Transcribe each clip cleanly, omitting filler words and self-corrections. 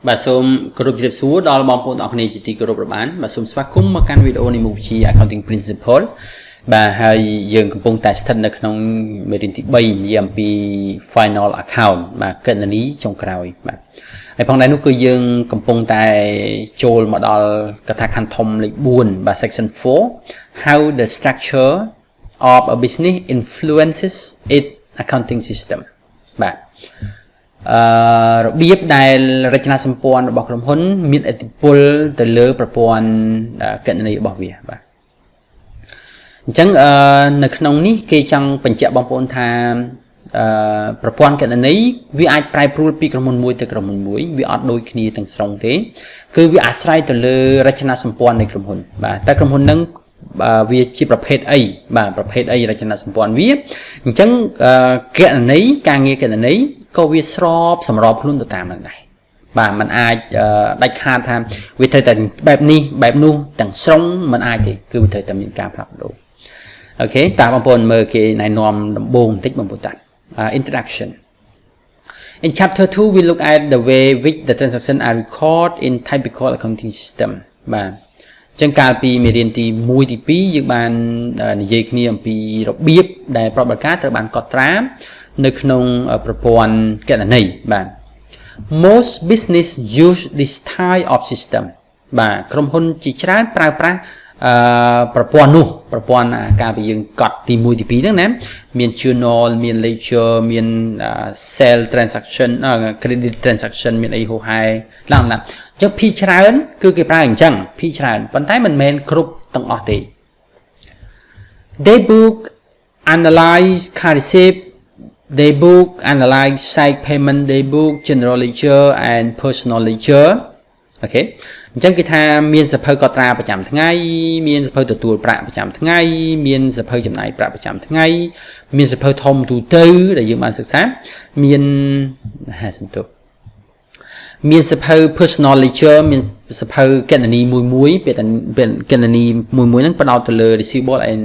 bà xôm group chụp số đó là bom bồn học này chỉ ti group bán bà xôm spa cung mà căn video này mục chi accounting principle bà hay dừng công bông tài sản được trong mấy đến thì bay GMP final account mà cần lý trong cào bàไอ้พองได้นุคือยังกำปงแต่โจลมาดอลกระทะคันทอมเลยบุญบา section 4 how the structure of a business influences its accounting system แบบระเบียบได้รัชนาสัมพันธ์บอกลำพ้นมีอิทธิพลแต่เลือประปวนเกิดในบอกเวียแบบจังในขนมนี้เกี่ยจังเป็นเจ้าบางคนทำประปวนกันนี้วิอาจปลายปลุกปีกระมุนมวยแต่กระมุนมวยวิอาจโดยคณีต่างสองเทคือวิอาจใช้ตัวเลือรัชนาสัมพันธ์ในกระมุนแบบแต่กระมุนนั้นวิจิประเภทไอแบบประเภทไอรัชนาสัมพันธ์วิจังกันนี้การเงี้ยกันนี้ก็วิสรอบสำรอบคลุ้นตัวตามนั่นไงบ่ามันอาจได้คาดทำวิธีแต่แบบนี้แบบนู้นต่างสองมันอาจที่คือวิธีแต่มีการปรับดูโอเคตามบางคนเมื่อกี้ในนอมบงติ๊กบางคนตัดintroduction in chapter 2 we look at the way which the transaction are recorded in typical accounting system บ่าจังการปีเมเรียนตีมวยตีปียึดบานในเยกนี่ปีระเบียบได้ปรับประกาศจากบานกอตรามในขนมประปวนแก่ไหนบ้าง most business use this type of system บ้างกรมคนจิตร้านปลายปลาประปวนนู่ประปวนการไปยังกอดตีมวยตีปีทั้งนั้นมีน journal มีน ledger มีน sale transaction credit transaction มีนไอโฮไฮล่างนั้นจังพิจารณาคือเกี่ยวกับอย่างจังพิจารณาปัญหามันเมนครบตั้งออกตี they book analyze car receipt they book analyze site payment they book general ledger and personal ledger โอเคจังกิธามีนสภาพกตราประจำทั้งไงมีนสภาพตัวประประจำทั้งไงมีนสภาพจำหน่ายประประจำทั้งไงมีนสภาพทอมตัวตื้อได้ยังมาศึกษามีนสันตุมีนสภาพ personal ledger มีนสภาพแกนนีมวยมวยเป็นแกนนีมวยมวยนั่งประนาวตัวเลย receivable and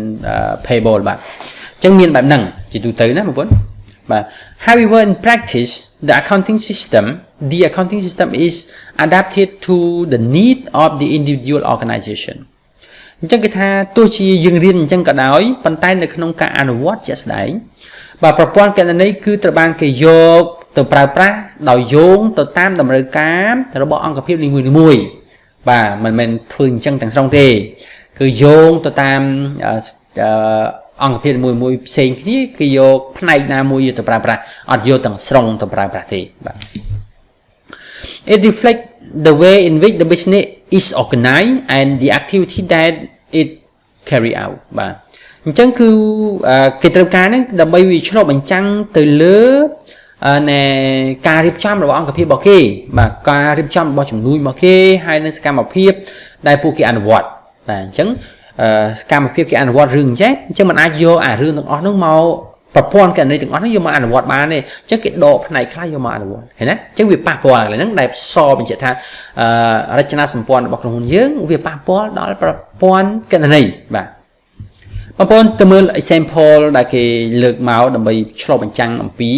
payable แบบจังมีนแบบนั่งจิตตัวตื้อนะบางคน But however, in practice, the accounting system is adapted to the need of the individual organization. จังกิธาตัวชียังเรียนจังกระดอยปันใต้ในขนมการอนุวัตจะได้แบบประปวนกันในคือตระบานเกยโยกตัวปลายปลาดาวโยงตัวตามดำเนินการแต่เราบอกอังกฤษเพียบในมวยแบบมันเป็นฟื้นจังต่างสองเตคือโยงตัวตามอังกฤษมวยเซ็งนี้คือโยกพนัยนามวยอยู่ตัวปลายปลาอัดโยต่างสองตัวปลายปลาเต It reflects the way in which the business is organized and the activity that it carry out บ่จังคือกิจการนั้นดำไปวิชโลบัญจังtừ lứaในการริบจ้ำระหว่างอังกฤษบอกเกบ่การริบจ้ำบอกจำนวนบอกเกให้ในสการมาเพียบได้ผู้เกี่ยนวัดบ่จังการมาเพียบเกี่ยนวัดเรื่องแจ๊จังมันอาจโยเรื่องต่างๆน้องเมาประพวนกันในถึงอันนั้นโยมาอ่านวัดมาเนี่ยจังเกิดโดพนัยคล้ายโยมาอ่านวัดเห็นไหมจังวิปากปออะไรนั่งได้ซอเป็นเจ้าท่ารัชนาสัมพันธ์บอกลงเยอะวิปากปอดอลประพวนกันในบ่ประพวนตัวมือ example ได้เกี่ยเลือกเมาส์ดำไปชลบัญจังอัมพี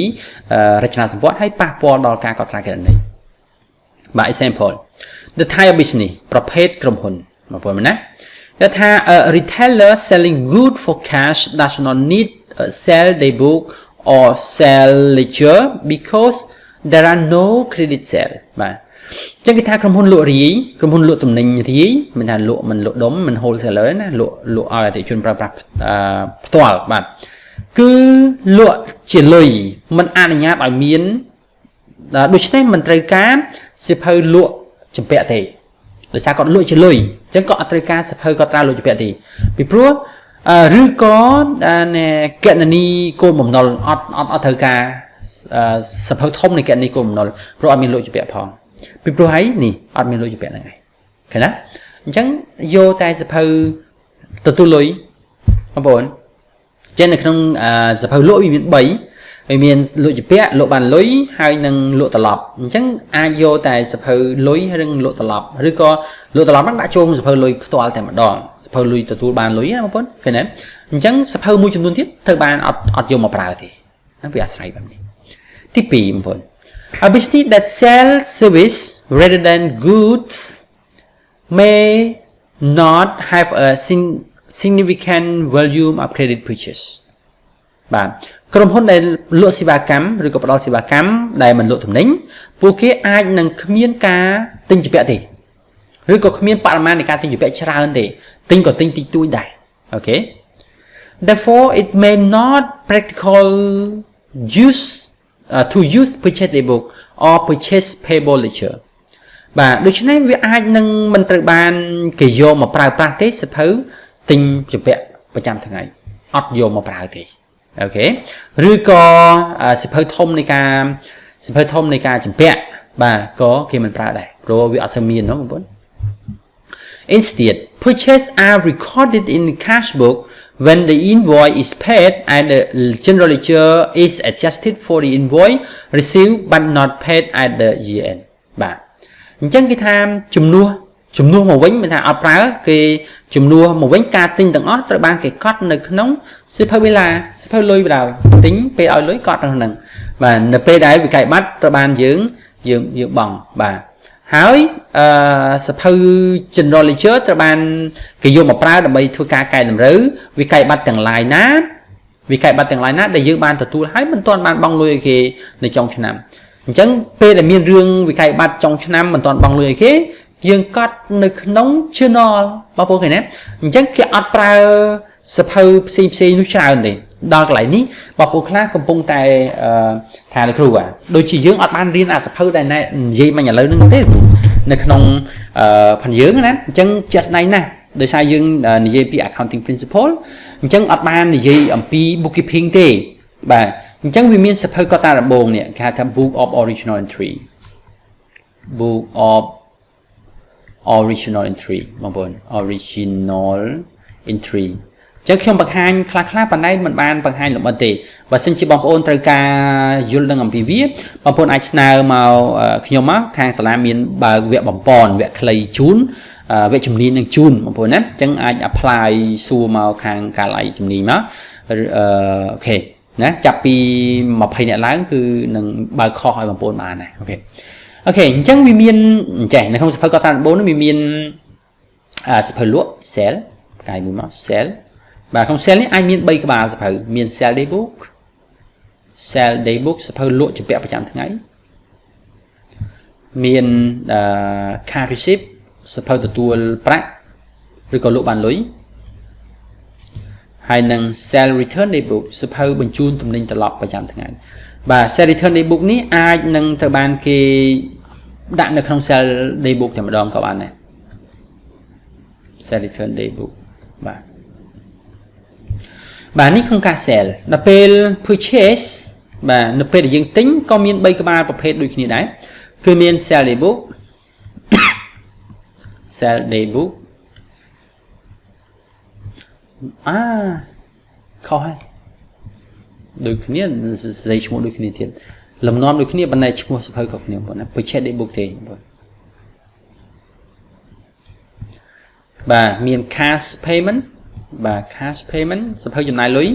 รัชนาสัมพันธ์ให้ปากปอดอลการก่อสร้างกันในบ่ example the type of business ประเภทกลุ่มคนประพวนมันนะแต่ถ้า retailer selling good for cash does not need sell the book or sell ledger because there are no credit sale มาจังกิธากรมพลลุรีกรมพลลุตำแหน่งรีมันทานลุมันลุดมมัน wholesaler นะลุอะไรที่ชนประตัวแบบคือลุเฉลยมันอนุญาตให้มีนโดยเฉพาะมันตรการสิเพอลุจำเป็นที่หรือสากลลุเฉลยจังก็ตรการสิเพอก็ตราลุจำเป็นที่ปีพรัวหรือก็เนี่ยแกนนี้โกนหม่อมนอลอัดเธอกาสภาพทอมในแกนนี้โกนหม่อมนอลเพราะอัดมีโลจิเปียพอปีโปรไฮนี่อัดมีโลจิเปียยังไงเห็นนะจังโยแต่สภาพตัวลอยครับผมเช่นในขนมสภาพโลมีใบมีโลจิเปียโลบานลอยให้นั่งโลตลับจังอาโยแต่สภาพลอยให้นั่งโลตลับหรือก็โลตลับนั่งได้โจมสภาพลอยตัวแต่มาดองสภาพลุยตัวบานลุยนะบางคนเคยเห็นจังสภาพมวยจำนวนที่เธอบานอัดโยมมาปลาทีนั่นเป็นอะไรแบบนี้ที่ปีบางคน A business that sells service rather than goods may not have a significant volume of credit purchase បាទក្រុមហ៊ុនដែលលក់សេវាកម្មឬក៏ផ្ដល់សេវាកម្មដែលមិនលក់ទំនិញពួកគេអាចនឹងគ្មានការទិញជាពាក់ទេឬក៏គ្មានបរិមាណនៃការទិញជាពាក់ច្រើនទេទិញក៏ទិញតិចតួចដែរអូខេ Therefore it may not practical use to use purchase book or purchase payable ledger បាទដូច្នេះវាអាចនឹងមិនត្រូវបានគេយកមកប្រើប្រាស់ទេសភៅទិញជាពាក់ប្រចាំថ្ងៃអត់យកមកប្រើទេអូខេឬក៏សភៅធំនៃការចំពាក់បាទក៏គេមិនប្រើដែរព្រោះវាអត់សូវមាននោះបងប្អូន Instead purchase are recorded in the cash book when the invoice is paid and the general ledger is adjusted for the invoice received but not paid at the year end បាទអញ្ចឹងគេថាជំនួសមកវិញមិនថាអត់ប្រើគេជំនួសមកវិញការទិញទាំងអស់ត្រូវបានគេកត់នៅក្នុងសិភៅវិឡាសិភៅលុយបណ្ដោយទិញពេលឲ្យលុយកត់នៅក្នុងបាទនៅពេលដែលវិក័យប័ត្រត្រូវបានយើងបង់បាទហើយសិភៅ General Ledger ត្រូវបានគេយកមកប្រើដើម្បីធ្វើការកែតម្រូវវិក័យប័ត្រទាំងឡាយណាដែលយើងបានទទួលហើយមិនទាន់បានបង់លុយឲ្យគេនៅចុងឆ្នាំអញ្ចឹងពេលដែលមានរឿងវិក័យប័ត្រចុងឆ្នាំមិនទាន់បង់លុយឲ្យគេយើងកត់នៅក្នុង journal បងប្អូនឃើញទេអញ្ចឹងគេអត់ប្រើសភៅផ្សេងនោះច្រើនទេដល់កន្លែងនេះបងប្អូនខ្លះកំពុងតែថាលោកគ្រូដូចជាយើងអត់បានរៀនអាសភៅដែលនិយាយមិញឥឡូវហ្នឹងទេនៅក្នុងផានយើងណាអញ្ចឹងជាក់ស្ដែងណាស់ដោយសារយើងនិយាយពី accounting principle អញ្ចឹងអត់បាននិយាយអំពី bookkeeping ទេបាទអញ្ចឹងវាមានសភៅកត់តាដំបូងនេះគេហៅថា book of original entry បងប្អូន original entry ចឹងខ្ញុំបង្ហាញខ្លះប៉ុន្តែមិនបានបង្ហាញលម្អិតទេបើសិនជាបងប្អូនត្រូវការយល់ដឹងអំពីវាបងប្អូនអាចស្នើមកខ្ញុំមកខាងសាលាមានបើកវគ្គបំពន់វគ្គខ្លីជូនវគ្គជំនាញនឹងជូនបងប្អូនណាចឹងអាច apply សួរមកខាងកាល័យជំនាញមកអូខេណាចាប់ពី20នាក់ឡើងគឺនឹងបើកខុសឲ្យបងប្អូនបានណាអូខេអញ្ចឹងវាមានចេះនៅក្នុងសភៅកត់ត្រាដំបូងនោះវាមានសភៅលក់ sell ផ្កាយមួយមក sell បាទក្នុង sell នេះអាចមាន3ក្បាលសភៅមាន sell day book សភៅលក់ជាពាក់ប្រចាំថ្ងៃមានcash receipt សភៅទទួលប្រាក់ឬក៏លក់បានលុយហើយនឹង sell return day book សភៅបញ្ជូនទំនិញត្រឡប់ប្រចាំថ្ងៃបាទ sell return day book នេះអាចនឹងត្រូវបានគេដាក់នៅក្នុង sell day book តែម្ដងក៏បានដែរ sell return day book បាទនេះក្នុងការ sell ដល់ពេល purchase បាទនៅពេលដែលយើងទិញក៏មាន3ក្បាលប្រភេទដូចគ្នាដែរគឺមាន sell day book sell day book ខុសហើយដូចគ្នាស្អីឈ្មោះដូចគ្នាទៀតលំនាំដូចគ្នាប៉ុន្តែឈ្មោះសភៅខុសគ្នាបងប្អូនណា purchase day book ទេបងប្អូនបាទមាន cash payment បាទ cash payment សភៅចំណាយលុយ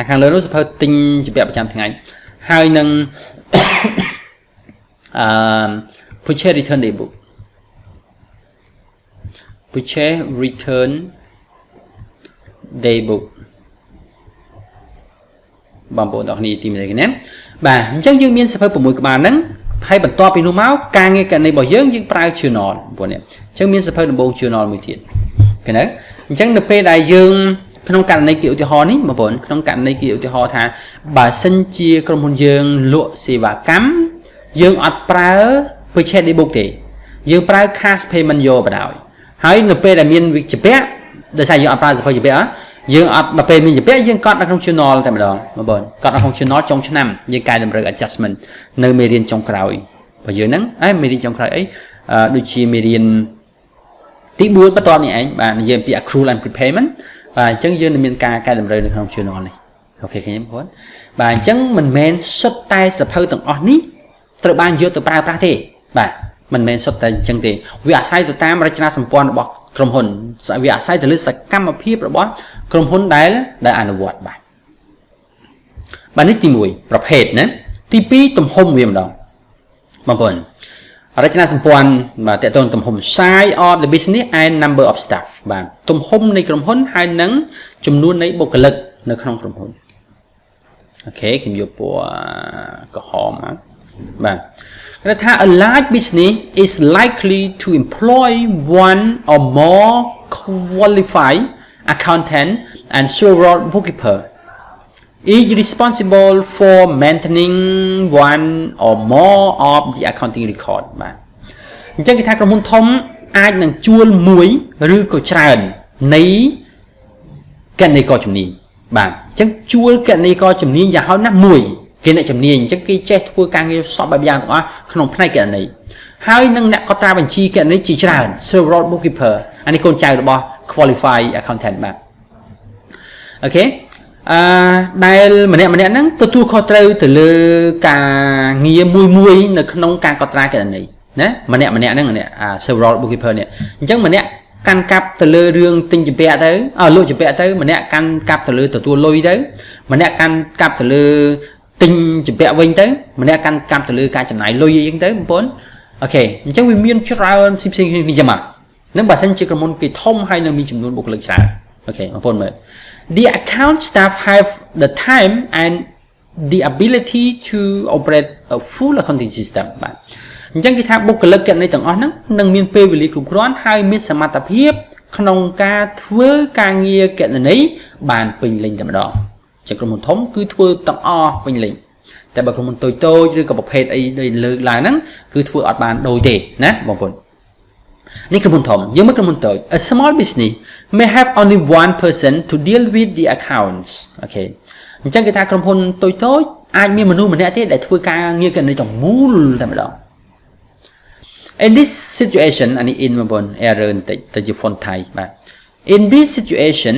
ខាងលើនោះសភៅទិញជាពាក់ប្រចាំថ្ងៃហើយនឹងpurchase return day book purchase return day book បងប្អូនទាំងគ្នាទីមួយគ្នាបាទអញ្ចឹងយើងមានសភៅ6ក្បាលហ្នឹងហើយបន្ទាប់ពីនោះមកការងារកណនីរបស់យើងប្រើ journal បងប្អូននេះអញ្ចឹងមានសភៅដំបូង journal មួយទៀតឃើញទេអញ្ចឹងនៅពេលដែលយើងក្នុងករណីគេឧទាហរណ៍នេះបងប្អូនក្នុងករណីគេឧទាហរណ៍ថាបើសិនជាក្រុមហ៊ុនយើងលក់សេវាកម្មយើងអត់ប្រើ purchase day book ទេយើងប្រើ cash payment យកបណ្ដោយហើយនៅពេលដែលមានវិជ្ជាពាក់ដោយសារយើងអត់ប្រើសភៅជាពាក់យើងអត់ដល់ពេលមានជាពាក់យើងកត់នៅក្នុង journal តែម្ដងបងប្អូនកត់នៅក្នុង journal ចុងឆ្នាំយើងកែតម្រូវ adjustment នៅមេរៀនចុងក្រោយរបស់យើងហ្នឹងមេរៀនចុងក្រោយអីដូចជាមេរៀនទី4បន្ទាប់នេះឯងបាទនិយាយពី accrual and prepayment បាទអញ្ចឹងយើងនឹងមានការកែតម្រូវនៅក្នុង journal នេះអូខេឃើញទេបងប្អូនបាទអញ្ចឹងមិនមែនសុទ្ធតែសភៅទាំងអស់នេះត្រូវបានយកទៅប្រើប្រាស់ទេបាទមិនមែនសុទ្ធតែអញ្ចឹងទេវាអាស្រ័យទៅតាមរចនាសម្ព័ន្ធរបស់ក្រុមហ៊ុនវាអាស្រ័យទៅលើសកម្មភាពរបស់ក្រុមហ៊ុនដែលអនុវត្តបាទនេះទី1ប្រភេទណាទី2ទំហំវាម្ដង បងប្អូនរចនាសម្ព័ន្ធបាទតើតើទំហំ size of the business and number of staff បាទទំហំនៃក្រុមហ៊ុនហើយនិងចំនួននៃបុគ្គលិកនៅក្នុងក្រុមហ៊ុនអូខេខ្ញុំយកពណ៌ក្រហមបាទគេថា a large business is likely to employ one or more qualified accountant and several bookkeeper each responsible for maintaining one or more of the accounting record បាទអញ្ចឹងគេថាក្រុមហ៊ុនធំអាចនឹងជួលមួយឬក៏ច្រើននៃគណនេយ្យករជំនាញបាទអញ្ចឹងជួលគណនេយ្យករជំនាញយ៉ាងហោចណាស់មួយគេអ្នកជំនាញអញ្ចឹងគេចេះធ្វើការងារសពបែបយ៉ាងទាំងអស់ក្នុងផ្នែកគណនេយ្យហើយនឹងអ្នកកត់ត្រាបញ្ជីគណនេយ្យជាច្រើន several bookkeeper អានេះកូនចៅរបស់ qualified accountant បាទអូខេដែលម្នាក់ហ្នឹងទទួលខុសត្រូវទៅលើការងារមួយនៅក្នុងការកត់ត្រាគណនេយ្យណាម្នាក់ហ្នឹងseveral bookkeeper នេះអញ្ចឹងម្នាក់កាន់កាប់ទៅលើរឿងទិញចម្ពាក់ទៅលក់ចម្ពាក់ទៅម្នាក់កាន់កាប់ទៅលើទទួលលុយទៅម្នាក់កាន់កាប់ទៅលើទិញចម្ពាក់វិញទៅម្នាក់កាន់កាប់ទៅលើការចំណាយលុយអីចឹងទៅបងប្អូនអូខេអញ្ចឹងវាមានច្រើនផ្សេងៗគ្នាចឹងមកនឹងបើសិនជាក្រុមហ៊ុនគេធំហើយនៅមានចំនួនបុគ្គលិកច្រើនអូខេបងប្អូនមើល The account staff have the time and the ability to operate a full accounting system បាទអញ្ចឹងគេថាបុគ្គលិកគណនេយ្យទាំងអស់ហ្នឹងនឹងមានពេលវេលាគ្រប់គ្រាន់ហើយមានសមត្ថភាពក្នុងការធ្វើការងារគណនេយ្យបានពេញលេញតែម្ដងចឹងក្រុមហ៊ុនធំគឺធ្វើទាំងអស់ពេញលេញតែបើក្រុមហ៊ុនតូចៗឬក៏ប្រភេទអីដូចលើកឡើងហ្នឹងគឺធ្វើអត់បានដូចទេណាបងប្អូននេះក្រុមហ៊ុនធំយើងមើលក្រុមហ៊ុនតូច A small business may have only one person to deal with the accounts អូខេអញ្ចឹងគេថាក្រុមហ៊ុនតូចអាចមានមនុស្សម្នាក់ទេដែលធ្វើការងារគណនេយ្យទាំងមូលតែម្ដង In this situation អានេះ in បងប្អូន error បន្តិចទៅជា font Thai បាទ In this situation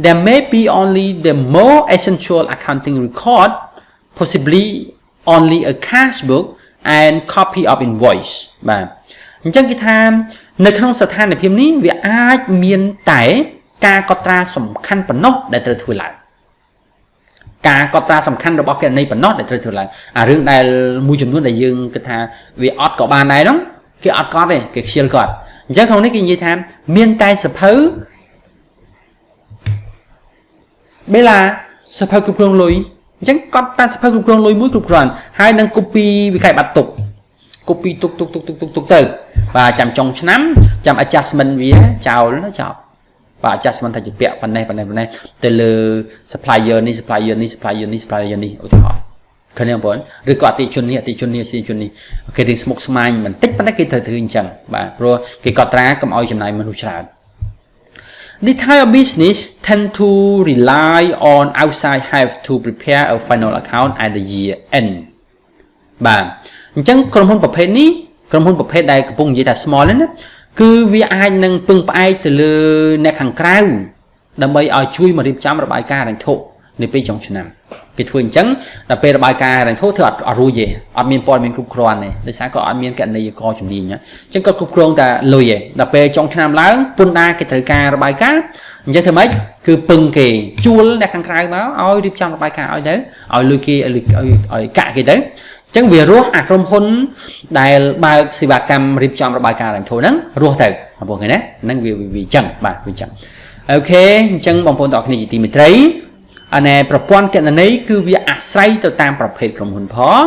there may be only the more essential accounting record possibly only a cash book and copy of invoice បាទអញ្ចឹងគេថានៅក្នុងស្ថានភាពនេះវាអាចមានតែការកត់ត្រាសំខាន់ប៉ុណ្ណោះដែលត្រូវធ្វើឡើងការកត់ត្រាសំខាន់របស់គណនេយ្យប៉ុណ្ណោះដែលត្រូវធ្វើឡើងអារឿងដែលមួយចំនួនដែលយើងគិតថាវាអត់ក៏បានដែរហ្នឹងគេអត់កត់ទេគេខ្ជិលកត់អញ្ចឹងក្នុងនេះគេនិយាយថាមានតែសភៅបេឡាសភៅគ្រប់គ្រងលុយអញ្ចឹងកត់តែសភៅគ្រប់គ្រងលុយមួយគ្រប់គ្រាន់ហើយនឹង copy វិក័យប័ត្រទុក copy ទុកទៅបាទចាំចុងឆ្នាំចាំ adjustment វាចោលចប់បាទ adjustment ថាជាពាក់ប៉ុណ្ណេះទៅលើ supplier នេះ supplier នេះ supplier នេះ supplier នេះឧទាហរណ៍ឃើញទេបងប្អូនឬក៏អតិជននេះគេទីស្មុកស្មាញបន្តិចប៉ុន្តែគេត្រូវធ្វើអញ្ចឹងបាទព្រោះគេកត់ត្រាកុំឲ្យចំណាយមនុស្សច្រើន The Thai business tend to rely on outside help to prepare a final account at the year end បាទអញ្ចឹងក្រុមហ៊ុនប្រភេទនេះក្រុមហ៊ុនប្រភេទដែលកំពុងនិយាយថា small ហ្នឹងណាគឺវាអាចនឹងពឹងផ្អែកទៅលើអ្នកខាងក្រៅដើម្បីឲ្យជួយមករៀបចំរបាយការណ៍ហិរញ្ញវត្ថុនៅពេលចុងឆ្នាំគេធ្វើអញ្ចឹងដល់ពេលរបាយការណ៍ហិរញ្ញវត្ថុធ្វើអត់រួចទេអត់មានព័ត៌មានគ្រប់គ្រាន់ទេដោយសារក៏អត់មានគណនេយ្យករជំនាញអញ្ចឹងក៏គ្រប់គ្រងតែលុយទេដល់ពេលចុងឆ្នាំឡើងពន្ធដារគេត្រូវការរបាយការណ៍អញ្ចឹងធ្វើម៉េចគឺពឹងគេជួលអ្នកខាងក្រៅមកឲ្យរៀបចំរបាយការណ៍ឲ្យទៅឲ្យលុយគេឲ្យកាក់គេទៅអញ្ចឹងវារស់អាក្រុមហ៊ុនដែលបើកសេវាកម្មរៀបចំរបាយការណ៍ហិរញ្ញវត្ថុហ្នឹងរស់ទៅបងប្អូនឃើញណាហ្នឹងវាអញ្ចឹងបាទវាអញ្ចឹងអូខេអញ្ចឹងបងប្អូនទាំងអស់គ្នាជាទីមេត្រីអានេះប្រព័ន្ធគណនេយ្យគឺវាអាស្រ័យទៅតាមប្រភេទក្រុមហ៊ុនផង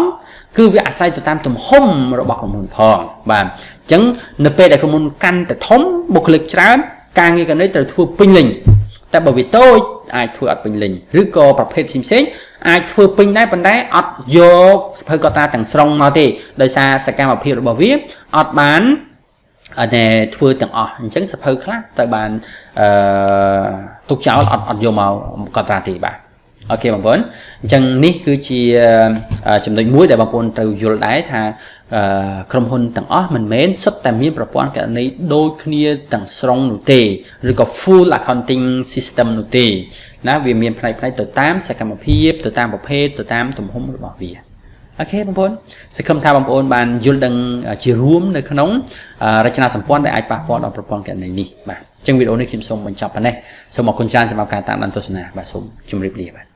គឺវាអាស្រ័យទៅតាមទំហំរបស់ក្រុមហ៊ុនផងបាទអញ្ចឹងនៅពេលដែលក្រុមហ៊ុនកាន់តែធំបុគ្គលិកច្រើនការងារគណនេយ្យត្រូវធ្វើពេញលេញតែបើវាតូចអាចធ្វើអត់ពេញលេញឬក៏ប្រភេទផ្សេងអាចធ្វើពេញដែរប៉ុន្តែអត់យកសភៅកត់ត្រាទាំងស្រុងមកទេដោយសារសកម្មភាពរបស់វាអត់បានតែធ្វើទាំងអស់អញ្ចឹងសភៅខ្លះទៅបានទុកចោលអត់យកមកកត់ត្រាទេបាទអូខេបងប្អូនអញ្ចឹងនេះគឺជាចំណុចមួយដែលបងប្អូនត្រូវយល់ដែរថាក្រុមហ៊ុនទាំងអស់មិនមែនសុទ្ធតែមានប្រព័ន្ធគណនេយ្យដូចគ្នាទាំងស្រុងនោះទេឬក៏ full accounting system នោះទេណាវាមានផ្នែកទៅតាមសកម្មភាពទៅតាមប្រភេទទៅតាមទំហំរបស់វាអូខេបងប្អូនសង្ឃឹមថាបងប្អូនបានយល់ដឹងជារួមនៅក្នុងរចនាសម្ព័ន្ធដែលអាចប៉ះពាល់ដល់ប្រព័ន្ធគណនេយ្យនេះបាទអញ្ចឹងវីដេអូនេះខ្ញុំសូមបញ្ចប់ប៉ុណ្ណេះសូមអរគុណច្រើនសម្រាប់ការតាមដានទស្សនាបាទសូមជម្រាបលាបាទ